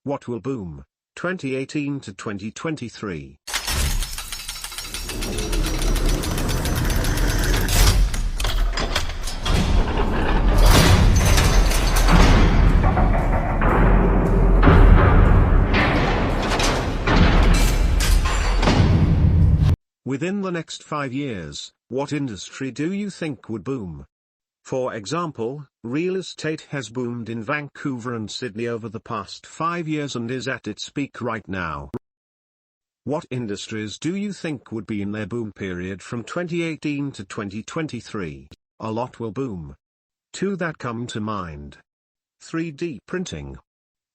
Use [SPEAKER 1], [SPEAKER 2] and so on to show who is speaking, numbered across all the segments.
[SPEAKER 1] What will boom? 2018 to 2023. Within the next 5 years, what industry do you think would boom? For example, real estate has boomed in Vancouver and Sydney over the past 5 years and is at its peak right now. What industries do you think would be in their boom period from 2018 to 2023? A lot will boom. 2 that come to mind. 3D printing.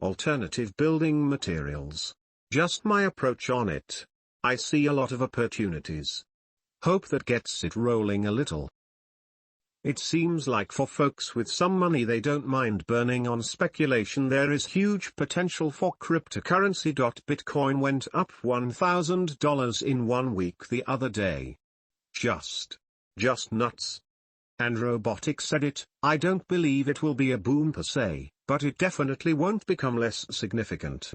[SPEAKER 1] Alternative building materials. Just my approach on it. I see a lot of opportunities. Hope that gets it rolling a little. It seems like for folks with some money they don't mind burning on speculation. There is huge potential for cryptocurrency. Bitcoin went up $1,000 in 1 week the other day. Just nuts. And robotics said it. I don't believe it will be a boom per se, but it definitely won't become less significant.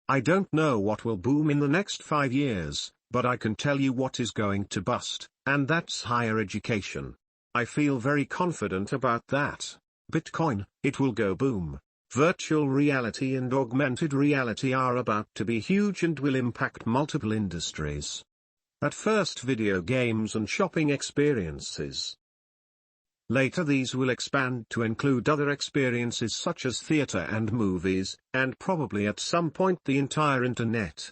[SPEAKER 1] I don't know what will boom in the next 5 years, but I can tell you what is going to bust, and that's higher education. I feel very confident about that. Bitcoin, it will go boom. Virtual reality and augmented reality are about to be huge and will impact multiple industries. At first, video games and shopping experiences. Later these will expand to include other experiences such as theater and movies, and probably at some point the entire internet.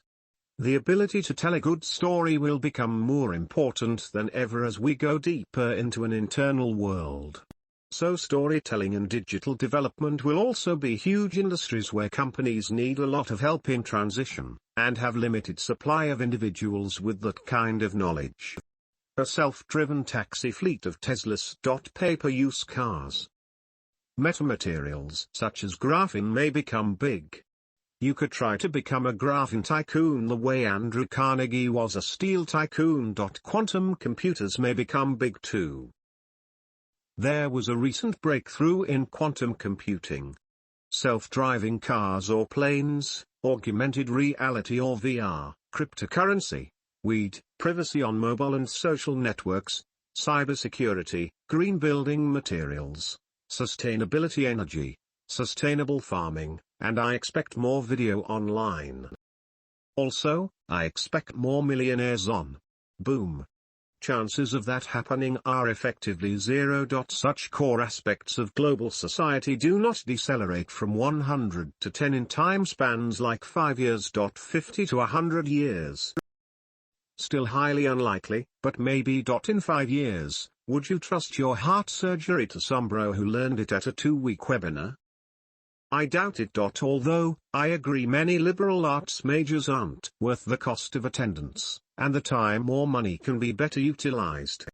[SPEAKER 1] The ability to tell a good story will become more important than ever as we go deeper into an internal world. So storytelling and digital development will also be huge industries where companies need a lot of help in transition, and have limited supply of individuals with that kind of knowledge. A self-driven taxi fleet of Teslas. Pay-per-use cars. Metamaterials such as graphene may become big. You could try to become a graphene tycoon the way Andrew Carnegie was a steel tycoon. Quantum computers may become big too. There was a recent breakthrough in quantum computing. Self-driving cars or planes, augmented reality or VR, cryptocurrency, weed, privacy on mobile and social networks, cybersecurity, green building materials, sustainability energy, sustainable farming, and I expect more video online. Also, I expect more millionaires on boom. Chances of that happening are effectively zero. Such core aspects of global society do not decelerate from 100 to 10 in time spans like 5 years. 50 to 100 years. Still highly unlikely, but maybe. In 5 years, would you trust your heart surgery to some bro who learned it at a 2-week webinar? I doubt it. Although, I agree many liberal arts majors aren't worth the cost of attendance, and the time or money can be better utilized.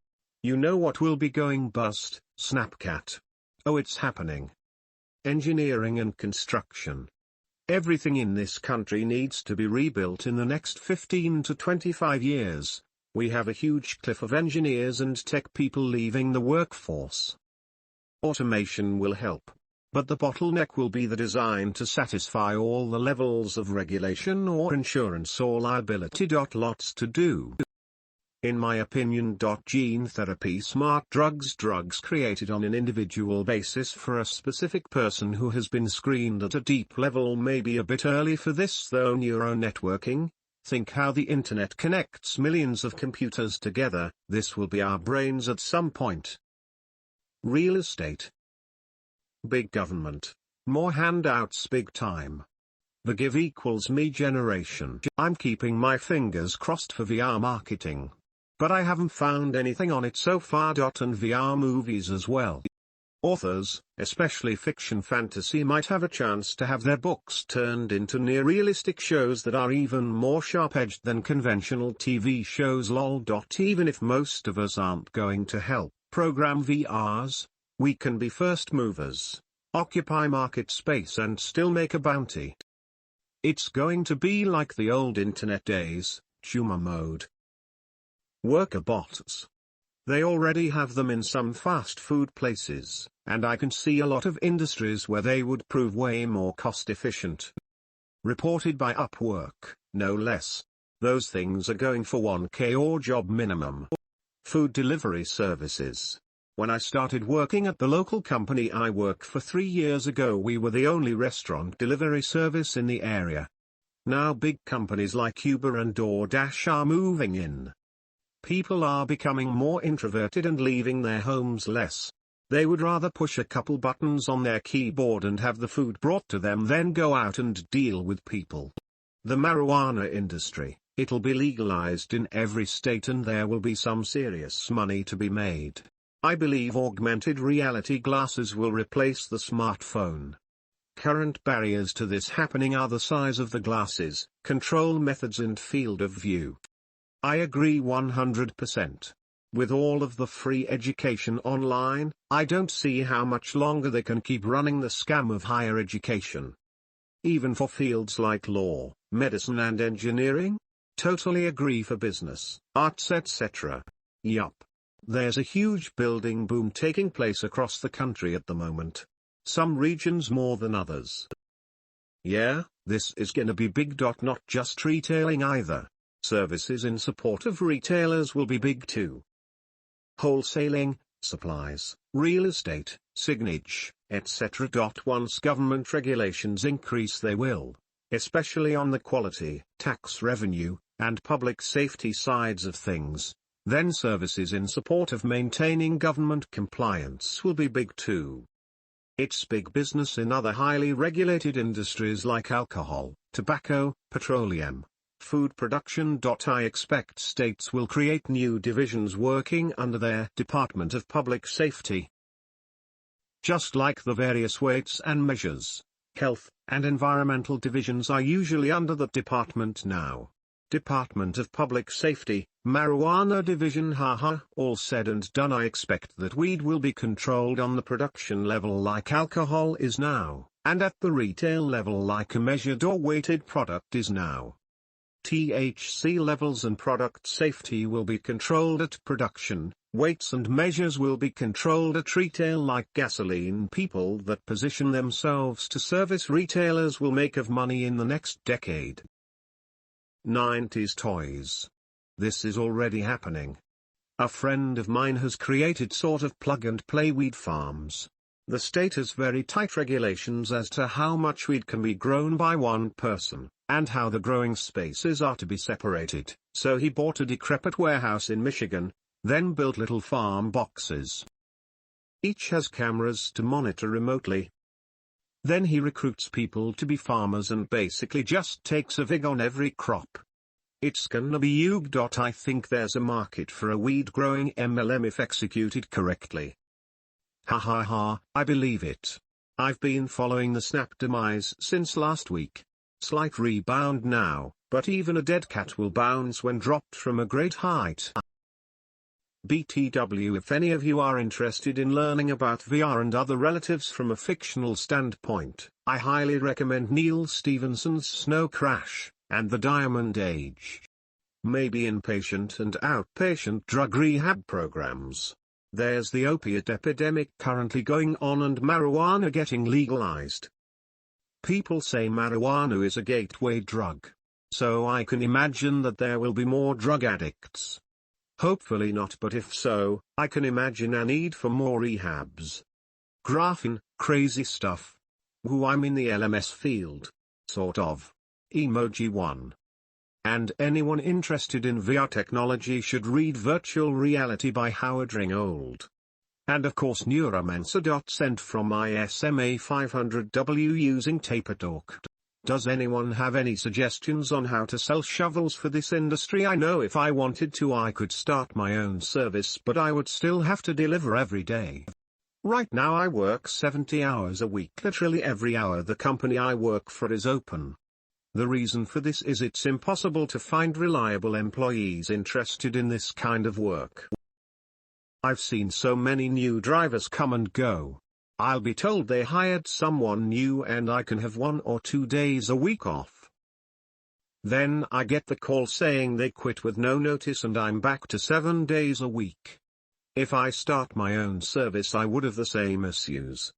[SPEAKER 1] You know what will be going bust? Snapchat. Oh, it's happening. Engineering and construction. Everything in this country needs to be rebuilt in the next 15 to 25 years. We have a huge cliff of engineers and tech people leaving the workforce. Automation will help, but the bottleneck will be the design to satisfy all the levels of regulation or insurance or liability. Lots to do. In my opinion. Gene therapy, smart drugs created on an individual basis for a specific person who has been screened at a deep level may be a bit early for this though. Neuronetworking, think how the internet connects millions of computers together, this will be our brains at some point. Real estate. Big government. More handouts big time. The give equals me generation. I'm keeping my fingers crossed for VR marketing. But I haven't found anything on it so far. And VR movies as well. Authors, especially fiction fantasy, might have a chance to have their books turned into near-realistic shows that are even more sharp-edged than conventional TV shows. lol. Even if most of us aren't going to help program VRs, we can be first movers, occupy market space and still make a bounty. It's going to be like the old internet days, tumor mode. Worker bots. They already have them in some fast food places, and I can see a lot of industries where they would prove way more cost efficient. Reported by Upwork, no less. Those things are going for 1K or job minimum. Food delivery services. When I started working at the local company I work for 3 years ago, we were the only restaurant delivery service in the area. Now big companies like Uber and DoorDash are moving in. People are becoming more introverted and leaving their homes less. They would rather push a couple buttons on their keyboard and have the food brought to them than go out and deal with people. The marijuana industry, it'll be legalized in every state and there will be some serious money to be made. I believe augmented reality glasses will replace the smartphone. Current barriers to this happening are the size of the glasses, control methods and field of view. I agree 100%. With all of the free education online, I don't see how much longer they can keep running the scam of higher education. Even for fields like law, medicine and engineering? Totally agree for business, arts etc. Yup. There's a huge building boom taking place across the country at the moment. Some regions more than others. Yeah, this is gonna be big. Not just retailing either. Services in support of retailers will be big too. Wholesaling, supplies, real estate, signage, etc. Once government regulations increase, they will, especially on the quality, tax revenue, and public safety sides of things. Then services in support of maintaining government compliance will be big too. It's big business in other highly regulated industries like alcohol, tobacco, petroleum, food production. I expect states will create new divisions working under their Department of Public Safety. Just like the various weights and measures, health, and environmental divisions are usually under that department now. Department of Public Safety, Marijuana Division. Haha. All said and done, I expect that weed will be controlled on the production level like alcohol is now, and at the retail level like a measured or weighted product is now. THC levels and product safety will be controlled at production, weights and measures will be controlled at retail like gasoline. People that position themselves to service retailers will make of money in the next decade. 90s toys. This is already happening. A friend of mine has created sort of plug-and-play weed farms. The state has very tight regulations as to how much weed can be grown by one person, and how the growing spaces are to be separated, so he bought a decrepit warehouse in Michigan, then built little farm boxes. Each has cameras to monitor remotely. Then he recruits people to be farmers and basically just takes a vig on every crop. It's gonna be huge. I think there's a market for a weed growing MLM if executed correctly. Ha ha ha, I believe it. I've been following the Snap demise since last week. Slight rebound now, but even a dead cat will bounce when dropped from a great height. BTW. If any of you are interested in learning about VR and other relatives from a fictional standpoint, I highly recommend Neal Stephenson's Snow Crash, and the Diamond Age. Maybe inpatient and outpatient drug rehab programs. There's the opiate epidemic currently going on and marijuana getting legalized. People say marijuana is a gateway drug. So I can imagine that there will be more drug addicts. Hopefully not, but if so, I can imagine a need for more rehabs. Graphene, crazy stuff. Who I'm in the LMS field. Sort of. Emoji 1. And anyone interested in VR technology should read Virtual Reality by Howard Ringold. And of course Neuromancer. Sent from ISMA 500W using Tapertalk. Does anyone have any suggestions on how to sell shovels for this industry? I know if I wanted to I could start my own service, but I would still have to deliver every day. Right now I work 70 hours a week. Literally every hour the company I work for is open. The reason for this is it's impossible to find reliable employees interested in this kind of work. I've seen so many new drivers come and go. I'll be told they hired someone new and I can have 1 or 2 days a week off. Then I get the call saying they quit with no notice and I'm back to 7 days a week. If I start my own service I would have the same issues.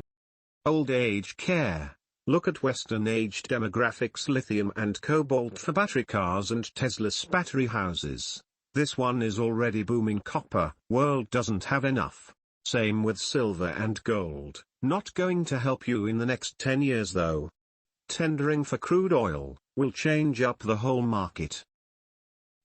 [SPEAKER 1] Old age care. Look at Western age demographics: lithium and cobalt for battery cars and Tesla's battery houses. This one is already booming. Copper, world doesn't have enough. Same with silver and gold, not going to help you in the next 10 years though. Tendering for crude oil will change up the whole market.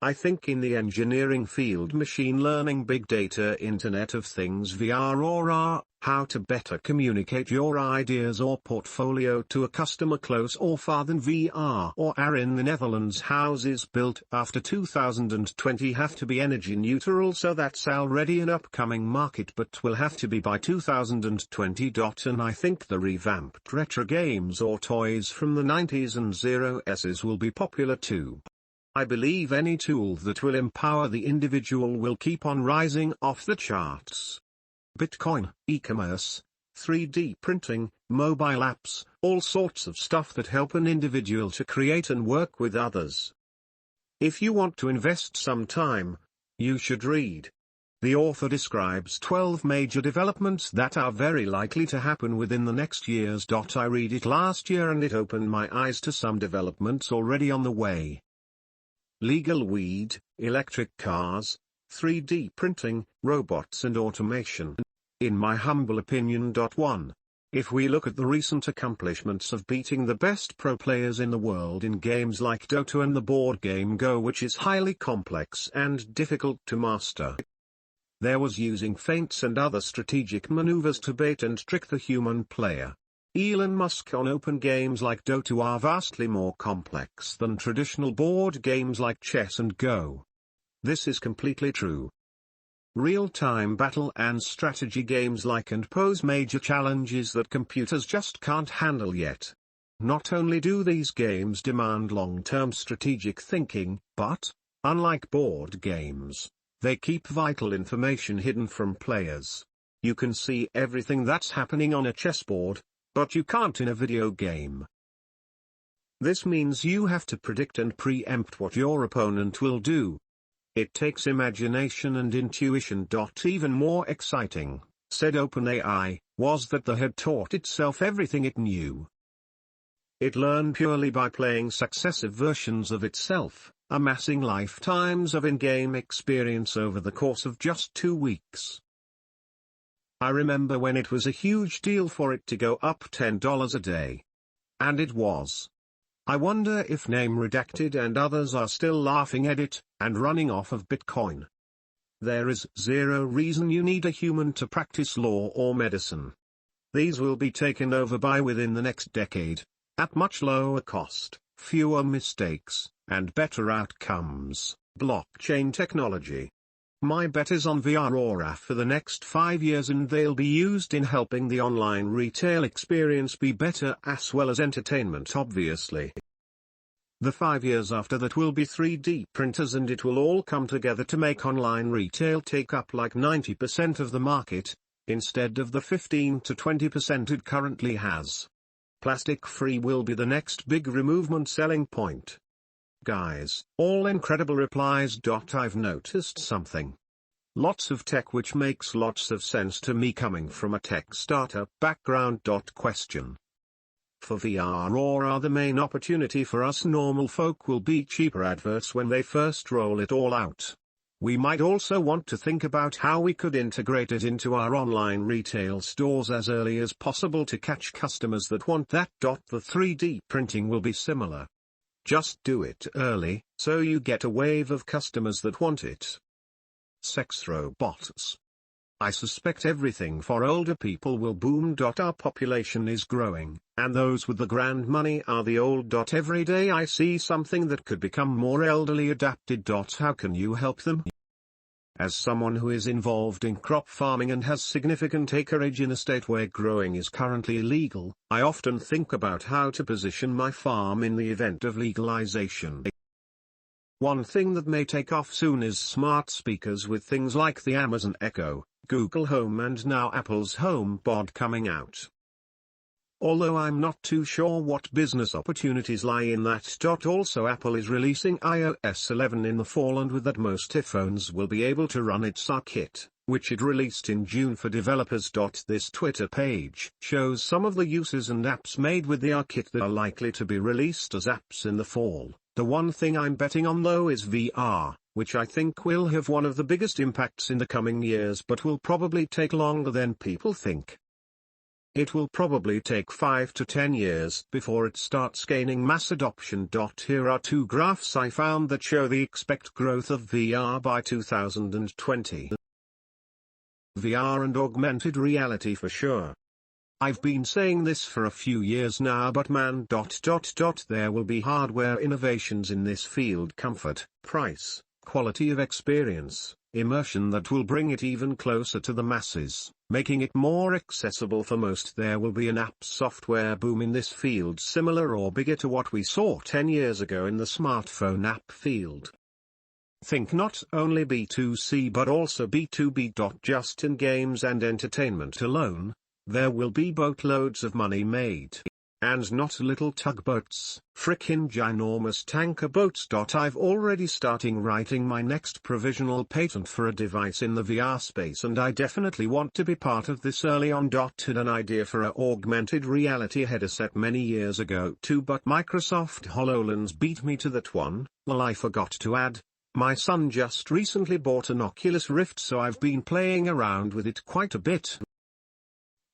[SPEAKER 1] I think in the engineering field, machine learning, big data, Internet of Things, VR or AR, how to better communicate your ideas or portfolio to a customer close or far than VR or ARIn the Netherlands. Houses built after 2020 have to be energy neutral, so that's already an upcoming market but will have to be by 2020. And I think the revamped retro games or toys from the 90s and 0s will be popular too. I believe any tool that will empower the individual will keep on rising off the charts. Bitcoin, e-commerce, 3D printing, mobile apps, all sorts of stuff that help an individual to create and work with others. If you want to invest some time, you should read. The author describes 12 major developments that are very likely to happen within the next years. I read it last year and it opened my eyes to some developments already on the way. Legal weed, electric cars, 3D printing, robots and automation. In my humble opinion. 1. If we look at the recent accomplishments of beating the best pro players in the world in games like Dota and the board game Go, which is highly complex and difficult to master. There was using feints and other strategic maneuvers to bait and trick the human player. Elon Musk on open games like Dota are vastly more complex than traditional board games like chess and Go. This is completely true. Real-time battle and strategy games like and pose major challenges that computers just can't handle yet. Not only do these games demand long-term strategic thinking, but, unlike board games, they keep vital information hidden from players. You can see everything that's happening on a chessboard, but you can't in a video game. This means you have to predict and preempt what your opponent will do. It takes imagination and intuition. Even more exciting, said OpenAI, was that the had taught itself everything it knew. It learned purely by playing successive versions of itself, amassing lifetimes of in-game experience over the course of just 2 weeks. I remember when it was a huge deal for it to go up $10 a day. And it was. I wonder if name redacted and others are still laughing at it, and running off of Bitcoin. There is zero reason you need a human to practice law or medicine. These will be taken over by within the next decade, at much lower cost, fewer mistakes, and better outcomes. Blockchain technology. My bet is on VR or AR for the next 5 years, and they'll be used in helping the online retail experience be better as well as entertainment, obviously. The 5 years after that will be 3D printers, and it will all come together to make online retail take up like 90% of the market, instead of the 15 to 20% it currently has. Plastic-free will be the next big removement selling point. Guys, all incredible replies. I've noticed something. Lots of tech which makes lots of sense to me coming from a tech startup background. Question. For VR or AR, the main opportunity for us normal folk will be cheaper adverts when they first roll it all out. We might also want to think about how we could integrate it into our online retail stores as early as possible to catch customers that want that. The 3D printing will be similar. Just do it early, so you get a wave of customers that want it. Sex robots. I suspect everything for older people will boom. Our population is growing, and those with the grand money are the old. Every day I see something that could become more elderly adapted. How can you help them? As someone who is involved in crop farming and has significant acreage in a state where growing is currently illegal, I often think about how to position my farm in the event of legalization. One thing that may take off soon is smart speakers with things like the Amazon Echo, Google Home and now Apple's HomePod coming out. Although I'm not too sure what business opportunities lie in that. Also, Apple is releasing iOS 11 in the fall, and with that most iPhones will be able to run its AR kit, which it released in June for developers. This Twitter page shows some of the uses and apps made with the ARIn that are likely to be released as apps in the fall. The one thing I'm betting on though is VR, which I think will have one of the biggest impacts in the coming years but will probably take longer than people think. It will probably take 5 to 10 years before it starts gaining mass adoption. Here are two graphs I found that show the expected growth of VR by 2020. VR and augmented reality for sure. I've been saying this for a few years now, but man. There will be hardware innovations in this field, comfort, price, quality of experience, immersion that will bring it even closer to the masses, making it more accessible for most. There will be an app software boom in this field similar or bigger to what we saw 10 years ago in the smartphone app field. Think not only B2C but also B2B. Just in games and entertainment alone, there will be boatloads of money made. And not little tugboats, frickin' ginormous tanker boats.I've already starting writing my next provisional patent for a device in the VR space, and I definitely want to be part of this early on. Had an idea for a augmented reality headset many years ago too, but Microsoft Hololens beat me to that one. I forgot to add, my son just recently bought an Oculus Rift, so I've been playing around with it quite a bit.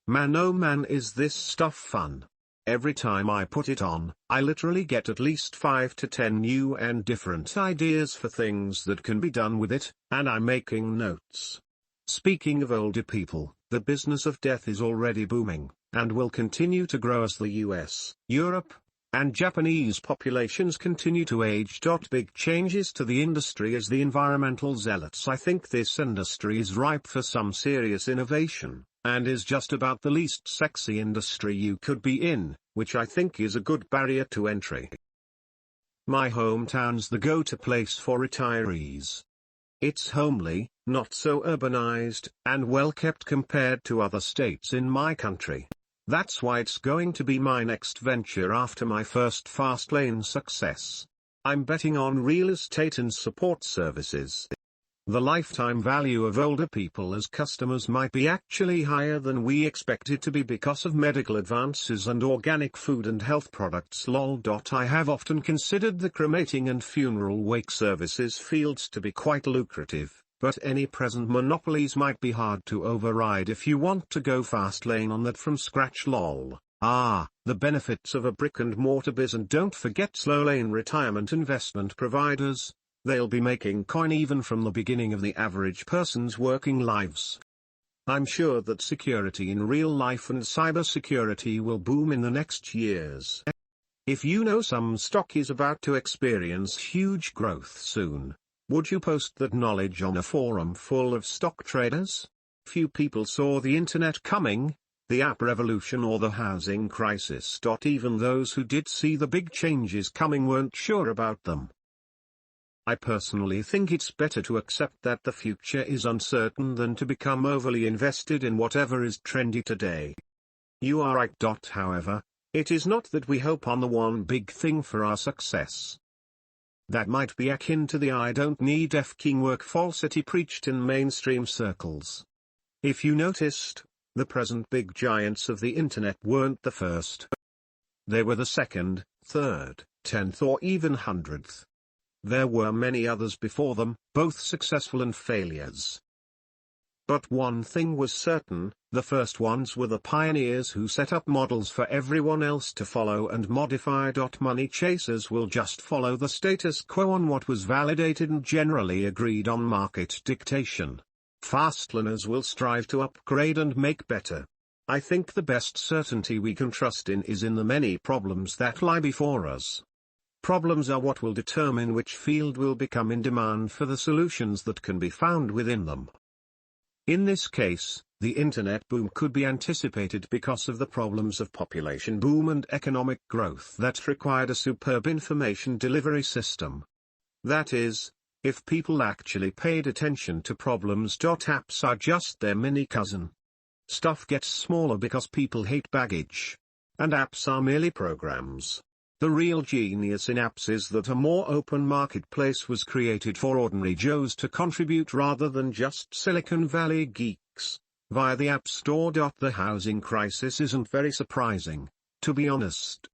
[SPEAKER 1] Man oh man, is this stuff fun. Every time I put it on, I literally get at least 5 to 10 new and different ideas for things that can be done with it, and I'm making notes. Speaking of older people, the business of death is already booming, and will continue to grow as the US, Europe, and Japanese populations continue to age. Big changes to the industry as the environmental zealots. I think this industry is ripe for some serious innovation, and is just about the least sexy industry you could be in, which I think is a good barrier to entry. My hometown's the go-to place for retirees. It's homely, not so urbanized, and well kept compared to other states in my country. That's why it's going to be my next venture after my first Fastlane success. I'm betting on real estate and support services. The lifetime value of older people as customers might be actually higher than we expect it to be because of medical advances and organic food and health products. lol.I have often considered the cremating and funeral wake services fields to be quite lucrative, but any present monopolies might be hard to override if you want to go fast lane on that from scratch. lol.Ah, the benefits of a brick-and-mortar biz. And don't forget slow lane retirement investment providers. They'll be making coin even from the beginning of the average person's working lives. I'm sure that security in real life and cybersecurity will boom in the next years. If you know some stock is about to experience huge growth soon, would you post that knowledge on a forum full of stock traders? Few people saw the internet coming, the app revolution or the housing crisis. Even those who did see the big changes coming weren't sure about them. I personally think it's better to accept that the future is uncertain than to become overly invested in whatever is trendy today. You are right. However, it is not that we hope on the one big thing for our success. That might be akin to the "I don't need f-king work" falsity preached in mainstream circles. If you noticed, the present big giants of the internet weren't the first. They were the second, third, 10th or even 100th. There were many others before them, both successful and failures. But one thing was certain, the first ones were the pioneers who set up models for everyone else to follow and modify. Money chasers will just follow the status quo on what was validated and generally agreed on market dictation. Fastlaners will strive to upgrade and make better. I think the best certainty we can trust in is in the many problems that lie before us. Problems are what will determine which field will become in demand for the solutions that can be found within them. In this case, the internet boom could be anticipated because of the problems of population boom and economic growth that required a superb information delivery system. That is, if people actually paid attention to problems. Apps are just their mini cousin. Stuff gets smaller because people hate baggage. And apps are merely programs. The real genius in apps is that a more open marketplace was created for ordinary Joes to contribute rather than just Silicon Valley geeks, via the App Store. The housing crisis isn't very surprising, to be honest.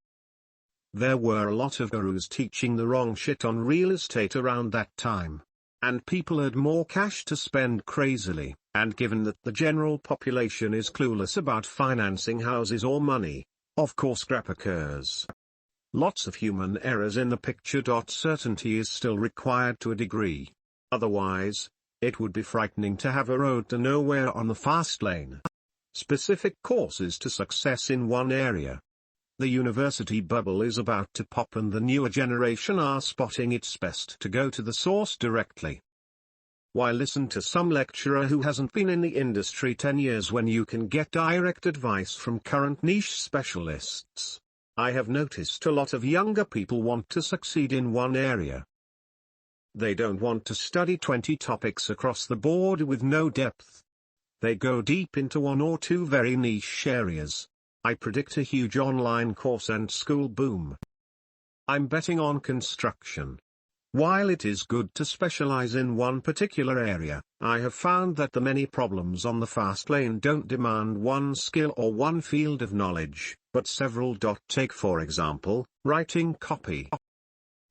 [SPEAKER 1] There were a lot of gurus teaching the wrong shit on real estate around that time. And people had more cash to spend crazily, and given that the general population is clueless about financing houses or money, of course crap occurs. Lots of human errors in the picture. Certainty is still required to a degree. Otherwise, it would be frightening to have a road to nowhere on the fast lane. Specific courses to success in one area. The university bubble is about to pop and the newer generation are spotting it's best to go to the source directly. Why listen to some lecturer who hasn't been in the industry 10 years when you can get direct advice from current niche specialists? I have noticed a lot of younger people want to succeed in one area. They don't want to study 20 topics across the board with no depth. They go deep into one or two very niche areas. I predict a huge online course and school boom. I'm betting on construction. While it is good to specialize in one particular area, I have found that the many problems on the fast lane don't demand one skill or one field of knowledge, but several. Take for example, writing copy.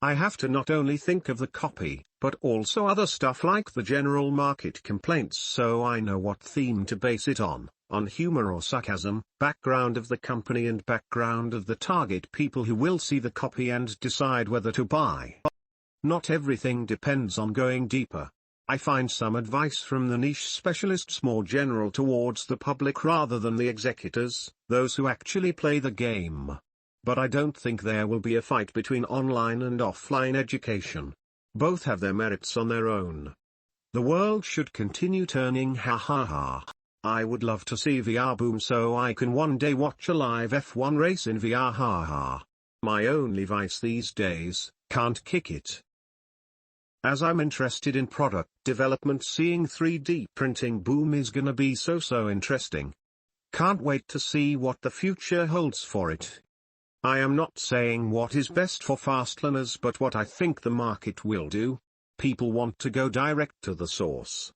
[SPEAKER 1] I have to not only think of the copy, but also other stuff like the general market complaints so I know what theme to base it on humor or sarcasm, background of the company and background of the target people who will see the copy and decide whether to buy. Not everything depends on going deeper. I find some advice from the niche specialists more general towards the public rather than the executors, those who actually play the game. But I don't think there will be a fight between online and offline education. Both have their merits on their own. The world should continue turning. Ha ha ha. I would love to see VR boom so I can one day watch a live F1 race in VR. Ha ha. My only vice these days, can't kick it. As I'm interested in product development, seeing 3D printing boom is gonna be so interesting. Can't wait to see what the future holds for it. I am not saying what is best for fastlaners but what I think the market will do. People want to go direct to the source.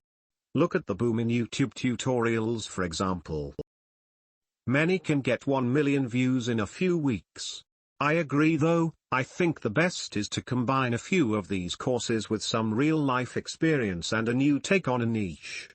[SPEAKER 1] Look at the boom in YouTube tutorials for example. Many can get 1 million views in a few weeks. I agree though, I think the best is to combine a few of these courses with some real-life experience and a new take on a niche.